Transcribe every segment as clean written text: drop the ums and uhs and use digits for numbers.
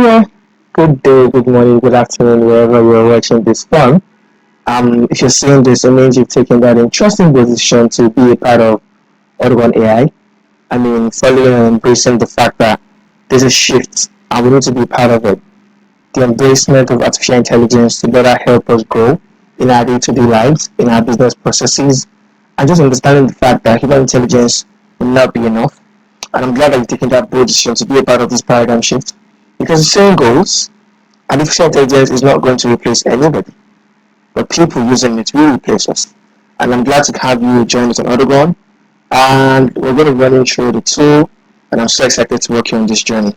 there. Good day, good morning, good afternoon, wherever you're watching this from. If you're seeing this, it means you've taken that interesting decision to be a part of Autogon AI. Following and embracing the fact that there's a shift and we need to be part of it. The embracement of artificial intelligence to better help us grow in our day-to-day lives, in our business processes, and just understanding the fact that human intelligence will not be enough. And I'm glad that you've taken that bold decision to be a part of this paradigm shift. Because the saying goes, artificial intelligence is not going to replace anybody, but people using it will replace us. And I'm glad to have you join us on Autogon. And we're going to run you through the tool, and I'm so excited to work you on this journey.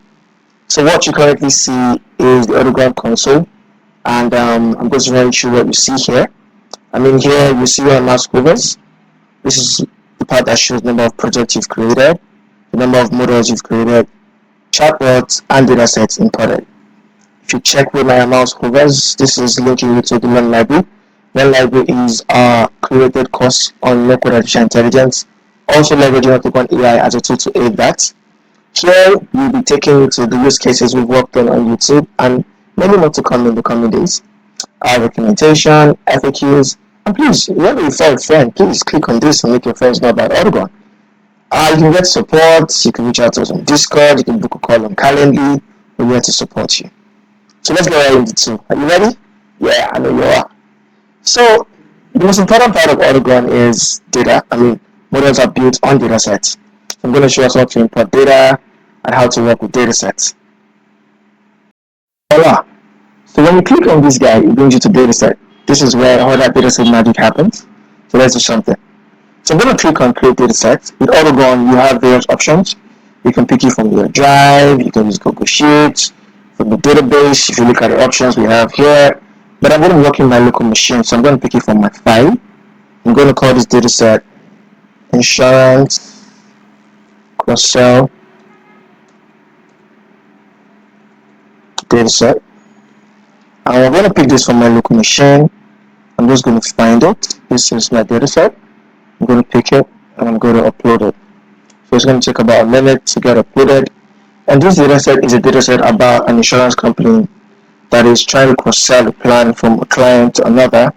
So what you currently see is the Autogon console, and I'm going to run you through what you see here. Here you see your mouse hovers. This is the part that shows the number of projects you've created, the number of models you've created, chatbots, and data sets imported. If you check where my mouse hovers, this is linking you to the Learn Library. Learn Library is our curated course on local artificial intelligence, also leveraging Autogon AI as a tool to aid that. Here, we'll be taking you to the use cases we've worked on YouTube and many more to come in the coming days. Our documentation, FAQs, and please, whenever you find a friend, please click on this and make your friends know about Autogon. You can get support, you can reach out to us on Discord, you can book a call on Calendly, we're here to support you. So let's go right into two. Are you ready? Yeah, I know you are. So the most important part of Autogon is data. Models are built on data sets. I'm going to show us how to import data and how to work with data sets. Voila. So when you click on this guy, it brings you to data set. This is where all that data set magic happens. So let's do something. So I'm going to click on create data set. With Autogon, you have various options. You can pick it from your drive, you can use Google Sheets, from the database. If you look at the options we have here, but I'm going to work in my local machine, so I'm going to pick it from my file. I'm going to call this data set insurance cross-sell data set, and I'm going to pick this from my local machine. I'm just going to find it. This is my data set. I'm going to pick it and I'm going to upload it. So it's going to take about a minute to get uploaded. And this data set is a data set about an insurance company that is trying to cross-sell a plan from a client to another,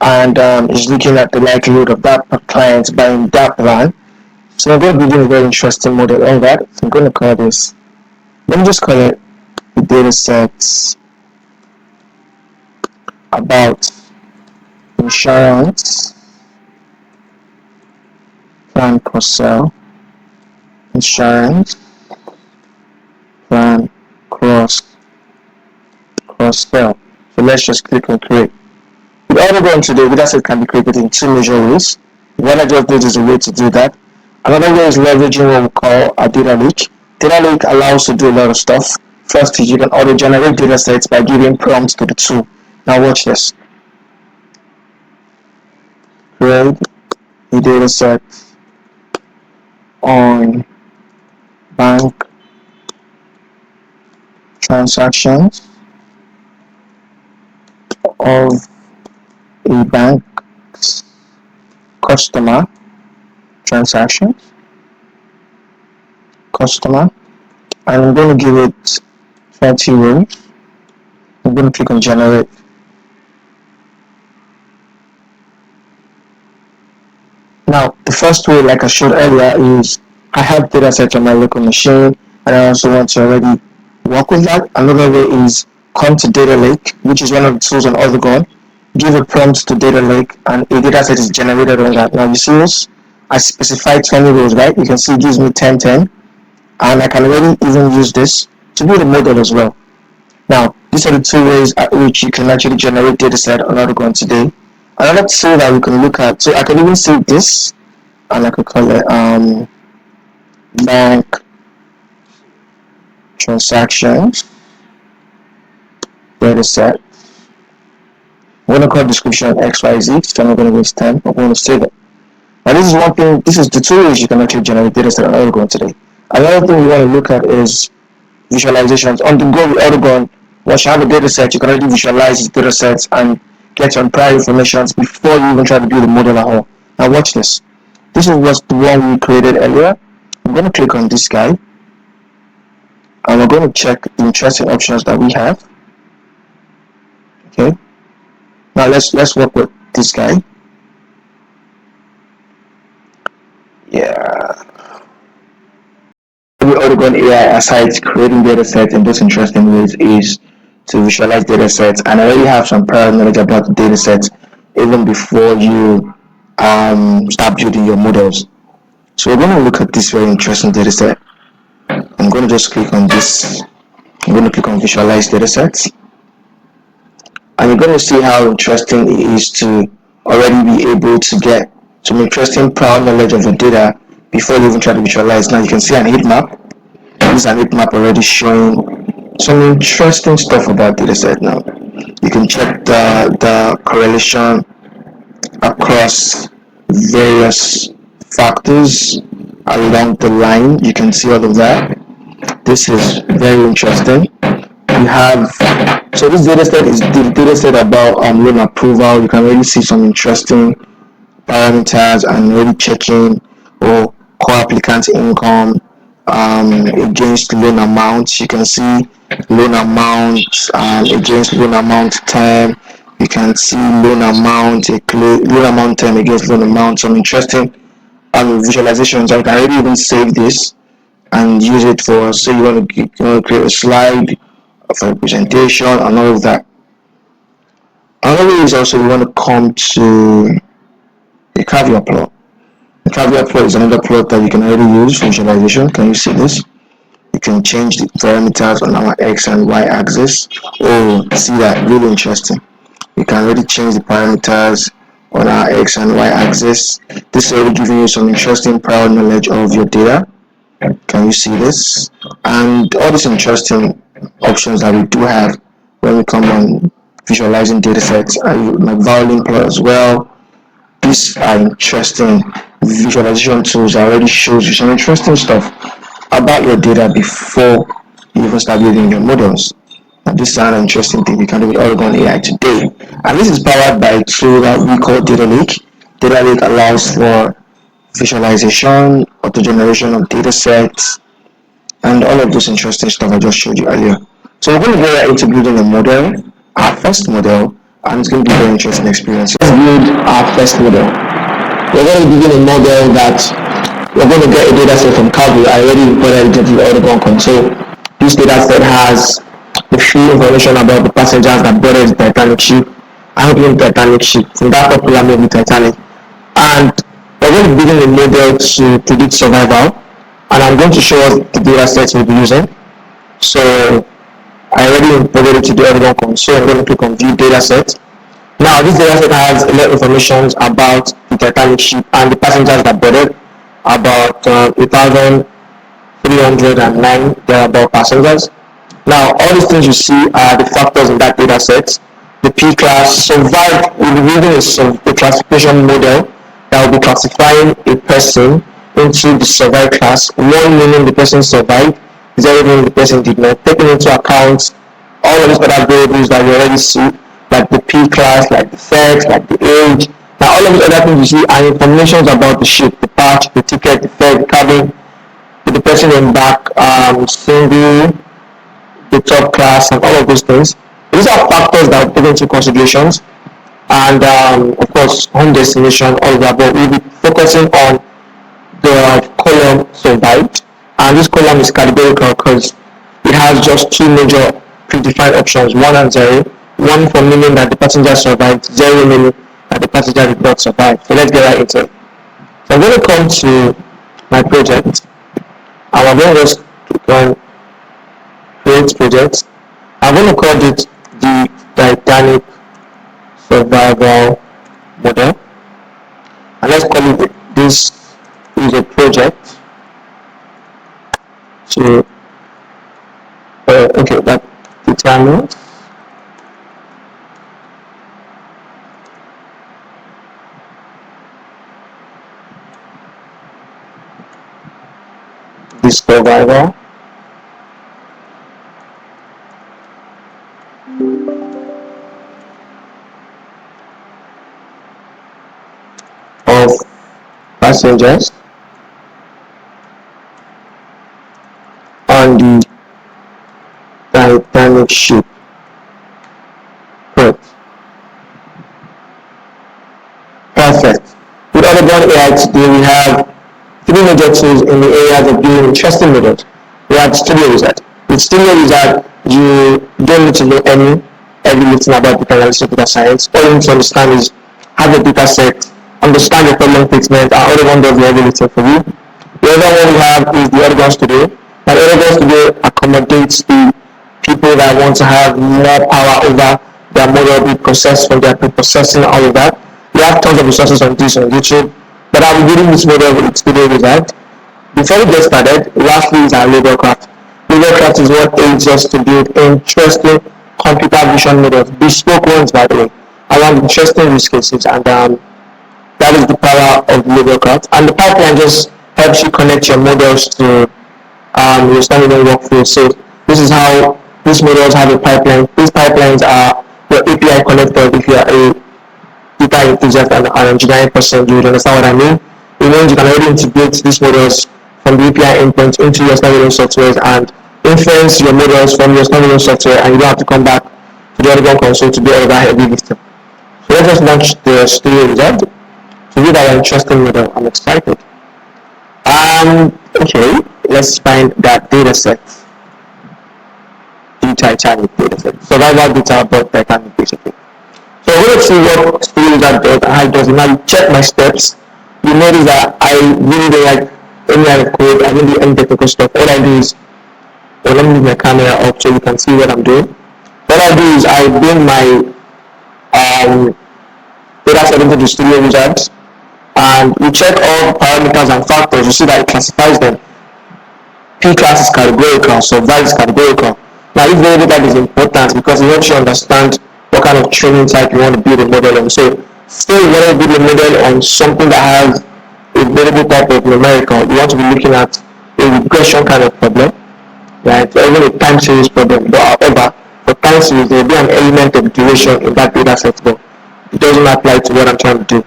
and is looking at the likelihood of that client buying that plan. So I'm going to be doing a very interesting model on that. So I'm going to call this, let me just call it the data sets about insurance plan cross-sell, insurance plan cross-sell. So let's just click on create. With Autogon today, data set can be created in two major ways. One I just did is a way to do that. Another way is leveraging what we call a data lake. Data lake allows to do a lot of stuff. First is you can auto-generate data sets by giving prompts to the tool. Now watch this. Create a data set on bank transactions of a bank's customer transactions, and I'm going to give it 20 rows. I'm going to click on generate. Now, the first way, like I showed earlier, is I have data sets on my local machine, and I also want to already work with that. Another way is come to data lake, which is one of the tools on Autogon. Give a prompt to data lake, and a data set is generated on that. Now, you see this? I specified 20 rows, right? You can see it gives me 10, 10, and I can already even use this to build a model as well. Now, these are the two ways at which you can actually generate data set on Autogon today. Another tool that we can look at, so I can even save this, and I could call it bank transactions data set. I'm going to call description XYZ, so I'm not going to waste time. I'm going to save it. Now, this is one thing, this is the two ways you can actually generate data set on Autogon today. Another thing we want to look at is visualizations. On the go with Autogon, once you have a data set, you can already visualize these data sets and get some prior information before you even try to build a model at all. Now watch this. This is the one we created earlier. I'm going to click on this guy, and we're going to check the interesting options that we have. Okay, now let's work with this guy. Yeah, the Autogon AI, aside creating data sets in those interesting ways, is to visualize data sets and already have some prior knowledge about the data sets even before you start building your models. So we're going to look at this very interesting data set. I'm going to just click on this. I'm going to click on visualize data sets, and you're going to see how interesting it is to already be able to get some interesting prior knowledge of the data before you even try to visualize. Now you can see an heat map. This is an heat map already showing some interesting stuff about data set. Now you can check the correlation across various factors along the line. You can see all of that. This is very interesting. We have, so this data set is the data set about loan approval. You can really see some interesting parameters and really checking or core applicant income against loan amounts. You can see loan amount against loan amount term. You can see loan amount term against loan amount. Some interesting visualizations. I can already even save this and use it for, say you want to create a slide for a presentation and all of that. Another way is also we want to come to a caveat plot. The caveat plot is another plot that you can already use for visualization. Can you see this? You can change the parameters on our x and y axis. Oh, see that? Really interesting. You can already change the parameters on our x and y axis. This is already giving you some interesting prior knowledge of your data. Can you see this? And all these interesting options that we do have when we come on visualizing data sets, like violin plot as well. These are interesting visualization tools that already shows you some interesting stuff about your data before you even start building your models. And this is an interesting thing you can do with Autogon AI today. And this is powered by a tool that we call Data Lake. Data Lake allows for visualization, auto generation of data sets, and all of those interesting stuff I just showed you earlier. So we're going to go right into building a model, our first model, and it's going to be a very interesting experience. Let's build our first model. We're going to begin a model that we're going to get a data set from Calvi. I already imported it into the Autogon console. This data set has the full information about the passengers that boarded the Titanic ship. I hope you the Titanic ship from that popular movie Titanic. And we're going to begin a model to predict survival. And I'm going to show us the data sets we'll be using. So I already imported it to the Autogon console. I'm going to click on view data set. Now this data set has a lot of information about the Titanic ship and the passengers that boarded, about 1,309 thereabout passengers. Now all these things you see are the factors in that data set. The P class survived. We'll be building a classification model that will be classifying a person into the survived class. One meaning the person survived, zero meaning the person did not, taking into account all of these other variables that we already see, like the P class, like the sex, like the age. Now all of these other things you see are information about the ship, the patch, the ticket, the fare, the cabin, the person in back, single, the top class, and all of those things. These are factors that are taken into considerations, and of course home destination, all of that. But we'll be focusing on the column survived, and this column is categorical because it has just two major predefined options, 1 and 0. 1 for meaning that the passenger survived, 0 meaning that the passenger did not survive. So let's get right into it. So I'm going to come to my project, and I'm going to just click on create project. I'm going to call it the Titanic survival model, and let's call it this is a project. So okay, that determines the survival of passengers on the dynamic shape. Correct. Perfect. With Autogon AI today, we have three major tools in the area of building interesting models. We have Studio Wizard. With Studio Wizard, you don't need to know any heavy lifting about data analysis or data science. All you need to understand is have a data set, understand the problem statement, and Autogon does the heavy lifting for you. The other one we have is the Autogon Studio. And Autogon Studio accommodates the people that want to have more power over their model, be processed from their pre-processing, all of that. We have tons of resources on this on YouTube, but I'll be building this model with Studio Wizard. Before we get started, lastly is our LabelCraft. LabelCraft is what aids us to build interesting computer vision models, bespoke ones by the way, around interesting use cases, and that is the power of LabelCraft. And the pipeline just helps you connect your models to your standard workflow. So this is how these models have a pipeline. These pipelines are your API connector. If you are a data enthusiast and an engineering person, you would understand what I mean. It means you can already integrate these models from the API endpoint into your standalone software and inference your models from your standalone software, and you don't have to come back to the Autogon console to do all that heavy lifting. So let's just launch the Studio Wizard to read our interesting model. I'm excited. Okay, let's find that data set. The Titanic data set. Survival data about Titanic basically. So I'm going to see what Studio Wizard does and how it does it. Now you check my steps. You notice that I really don't like any other code. I don't do any technical stuff. All I do is, let me move my camera up so you can see what I'm doing. What I do is I bring my data set into the Studio Wizard, and we check all parameters and factors. You see that it classifies them. P class is categorical, survive is categorical. Now this variable type is important because it helps you understand what kind of training type you want to build a model on. So still you want to build a model on something that has a variable type of numerical. You want to be looking at a regression kind of problem, right? Or even a time series problem. But however, for time series there will be an element of duration in that data set, but it doesn't apply to what I'm trying to do.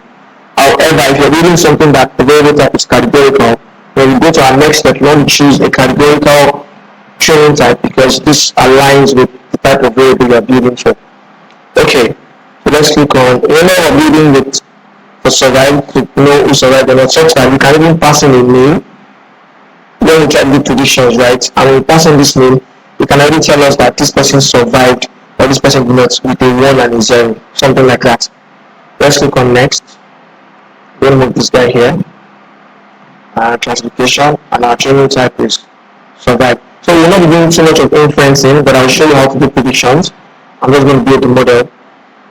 However, if you're building something that the variable type is categorical, when we go to our next step, you want to choose a categorical training type because this aligns with the type of variable you're building for. Okay, so let's click on, whenever we're building with for survive, to know who survived or not, such that we can even pass in a name when we try to do predictions, right? And when we pass in this name, we can already tell us that this person survived or this person did not with a 1 and a 0, something like that. Let's click on next. We'll move this guy here. Classification, and our training type is survive. So we're not doing too much of inferencing, but I'll show you how to do predictions. I'm just going to build the model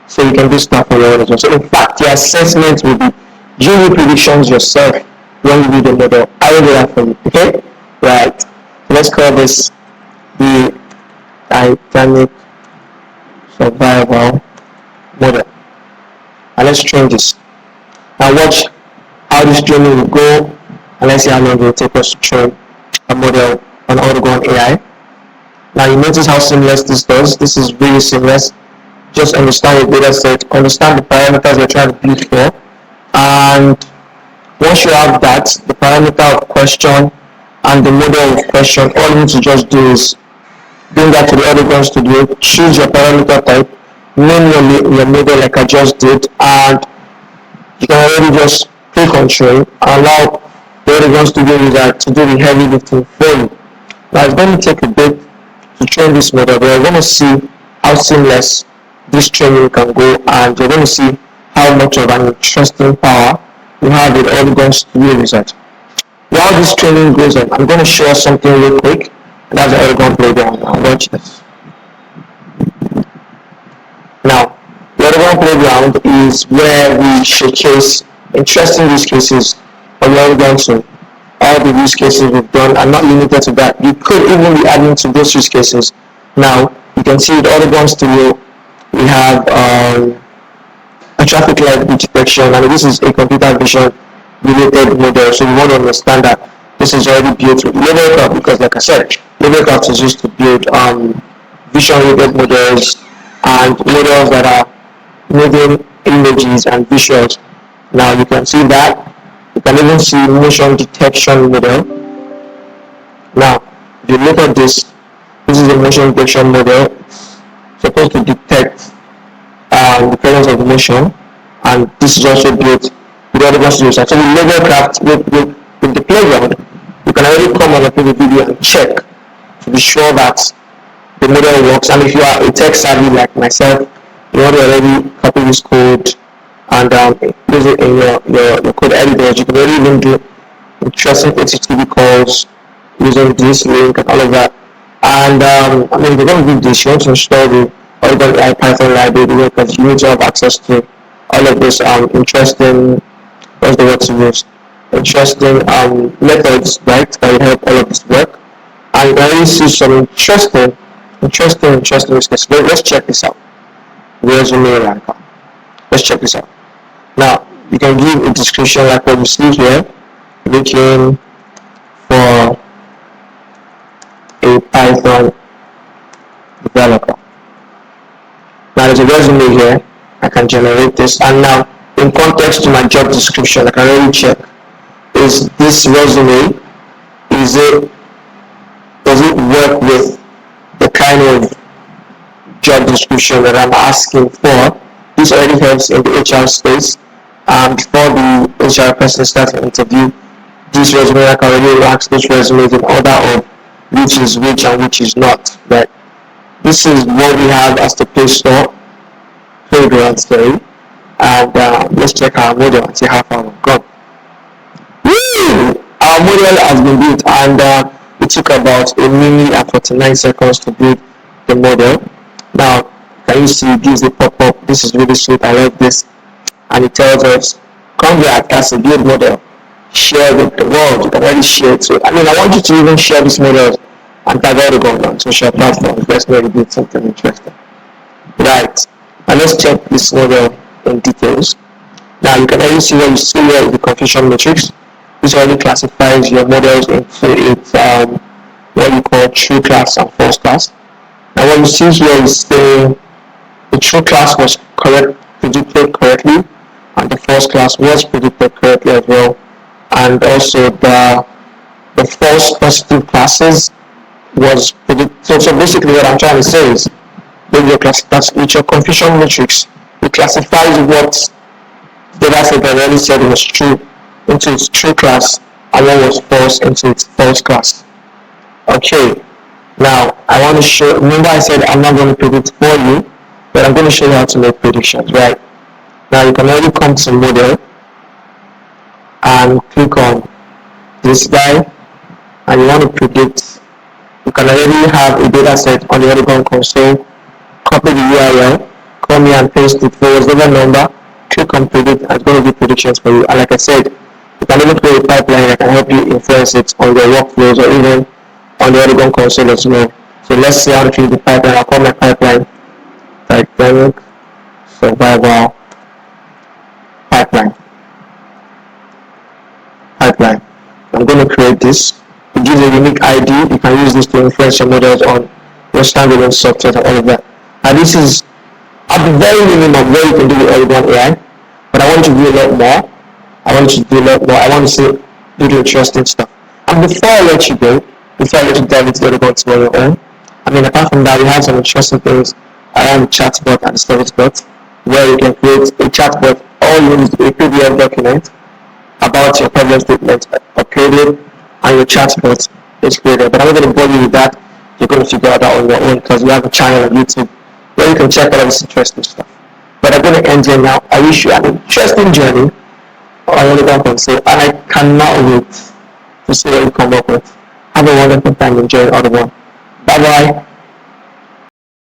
so you can do stuff for your own as well. So in fact, the assessment will be you do predictions yourself when you build the model. I will do that for you. Okay? Right. So let's call this the Titanic survival model. And let's train this. Now watch how this training will go, and let's see how long it will take us to train a model on Autogon AI. Now you notice how seamless this does. This is really seamless. Just understand your data set, understand the parameters you're trying to build for, and once you have that, the parameter of question and the model of question, all you need to just do is bring that to the Autogon Studio, choose your parameter type, name your model like I just did, and you can already just click on train and allow the Autogon Studio Wizard to do the heavy lifting for you. Now it's going to take a bit to train this model, but we're going to see how seamless this training can go, and you're going to see how much of an interesting power you have with Autogon Studio Wizard. While this training goes on, I'm going to show us something real quick, and that's the Autogon playground. Now watch this. Now, the Autogon playground is where we showcase interesting use cases on the Autogon. So all the use cases we've done are not limited to that. You could even be adding to those use cases. Now, you can see with Autogon Studio, we have a traffic light detection, and this is a computer vision related model. So you want to understand that this is already built with LabelCraft because, like I said, LabelCraft is used to build vision related models and models that are moving images and visuals. Now you can see that. You can even see motion detection model. Now, if you look at this is a motion detection model. supposed to detect the presence of motion, and this is also built with other solutions. So with level craft with the playground, you can already come and upload the video and check to be sure that the model works. And if you are a tech savvy like myself, you want to already copy this code and use it in your code editors. You can already even do interesting HTTP calls using this link and all of that. And I mean, if you're going to do this, you want to install the Autogon AI Python library because you need to have access to all of this interesting, what's the word to use? Interesting methods, right, that will help all of this work. And I really see some interesting use cases. Let's check this out. Resume ranker. Let's check this out. Now, you can give a description like what you see here, looking for a Python developer. Now there's a resume here. I can generate this, and now in context to my job description, I can really check: is this resume, does it work with the kind of job description that I'm asking for? This already helps in the HR space. Before the HR person starts an interview, this resume, I can already ask this resume in order of which is which and which is not. Right? This is what we have as the Play Store playground story. And let's check our model and see how far we've gone. Woo! Our model has been built, and it took about a minute and 49 seconds to build the model. Now, can you see it gives a pop-up? This is really sweet. I like this. And it tells us, congrats, that's a build model. Share with the world. You can already share it. So, I mean, I want you to even share this model and tag Autogon on social platforms. Let's maybe do something interesting. Right. And let's check this model in details. Now, you can already see what you see here is the confusion matrix. This already classifies your models into its what you call true class and false class. Now, what you see here is saying the true class was predicted correctly, and the false class was predicted correctly as well. And also the false positive classes was predicted. So basically, what I'm trying to say is, with your confusion matrix, it classifies what the data set already said was true into its true class, and what was false into its false class. Okay, now I want to show. Remember, I said I'm not going to predict for you, but I'm going to show you how to make predictions. Right now, you can already come to model and click on this guy, and you want to predict. You can already have a data set on the Autogon console. Copy the URL, come here and paste it forward the number, click on predict, and it's going to do predictions for you. And like I said, you can even create a pipeline that can help you influence it on your workflows or even on the Autogon console as well. So let's see how to create the pipeline. I'll call my pipeline Titanic Survival Pipeline. I'm going to create this. It gives a unique ID. You can use this to influence your models on your standalone software and all of that. And this is at the very minimum where you can do the Autogon AI, but I want you to do a lot more. I want to see do the interesting stuff. And before I let you go, before I let you dive into the Autogon to your own, I mean, apart from that, we have some interesting things around the chatbot and the service bot, where you can create a chatbot or use a PDF document about your problem statement uploaded, and your chatbot is created. But I'm not going to bore you with that. You're going to figure out that on your own because we have a channel on YouTube where you can check all of this interesting stuff. But I'm going to end here now. I wish you an interesting journey on Autogon console, and I cannot wait to see what you come up with. Have a wonderful time enjoying Autogon. Bye bye.